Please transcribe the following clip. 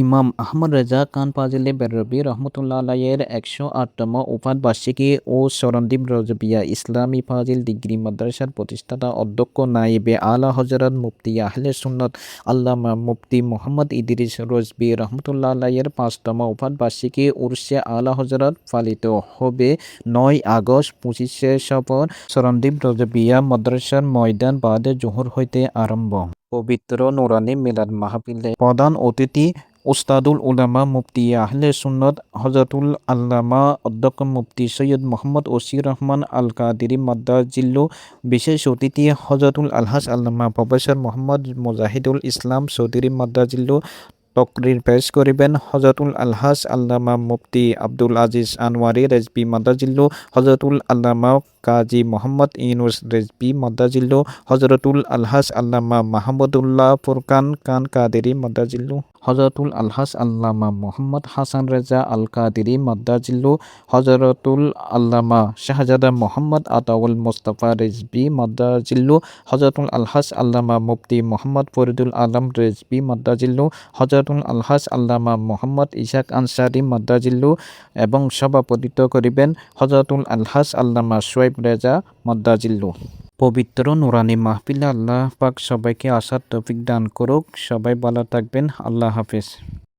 ইমাম আহমদ রেজা খান ফাজিলে বেরলভী রহমতুল্লাহ আলাইয়ের ১০৮তম ওফাত বার্ষিকী ও স্মরণদ্বীপ রজবিয়া ইসলামী ফাজিল ডিগ্রি মাদ্রাসার প্রতিষ্ঠাতা অধ্যক্ষ নায়েবে আলা হজরত মুফতি আহলে সুন্নত আল্লামা মুফতি মোহাম্মদ ইদ্রিস রজভী রহমতুল্লাহ আলাইয়ের ৫তম ওফাত বার্ষিকী উরসে আলা হজরত পালিত হবে ৯ আগস্ট ২৫শে সফর স্মরণদ্বীপ রজবিয়া মাদ্রাসার ময়দান বাদে জোহর হইতে আরম্ভ। পবিত্র নুরানি মিলাদ মাহফিলে প্রধান অতিথি উস্তাদুল উলামা মুফতি আহলে সুন্নত হজরতুল আল্লামা অধ্যক্ষ মুফতি সৈয়দ মোহাম্মদ ওসির রহমান আল কাদিরি মাদ্দাজিল্লু। বিশেষ অতিথি হজরতুল আলহাজ আল্লামা প্রফেসর মোহাম্মদ মুজাহিদুল ইসলাম চৌধুরী মাদ্দাজিল্লু। তকরির পেশ করিবেন হজরতুল আলহাজ আল্লামা মুফতি আব্দুল আজিজ আনওয়ারি রেজবি মাদ্দাজিল্লু, হজরতুল আল্লামা কাজী মোহাম্মদ ইউনুস রেজবি মাদ্দাজিল্লু, হজরতুল আলহাজ আল্লামা মাহমুদুল্লাহ ফুরকান খান কাদেরি মাদ্দাজিল্লু, হজরতুল আলহাজ আল্লামা মোহাম্মদ হাসান রেজা আল কাদেরি মাদ্দাজিল্লু, হজরতুল আল্লামা শাহজাদা মোহাম্মদ আতাউল মুস্তাফা রেজবি মাদ্দাজিল্লু, হজরতুল আলহাজ আল্লামা মুফতি মোহাম্মদ ফরিদুল আলম রেজবি মাদ্দাজিল্লু, হজরতুল আলহাজ আল্লামা মোহাম্মদ ইসাক আনসারি মাদ্দাজিল্লু এবং সভাপতিত্ব করিবেন হজরতুল আলহাজ আল্লামা সোয়েব রেজা মাদ্দাজিল্লু। পবিত্র নুরানি মাহফিলে আল্লাহ পাক সবাইকে আসার তৌফিক দান করুক। সবাই ভালো থাকবেন। আল্লাহ হাফেজ।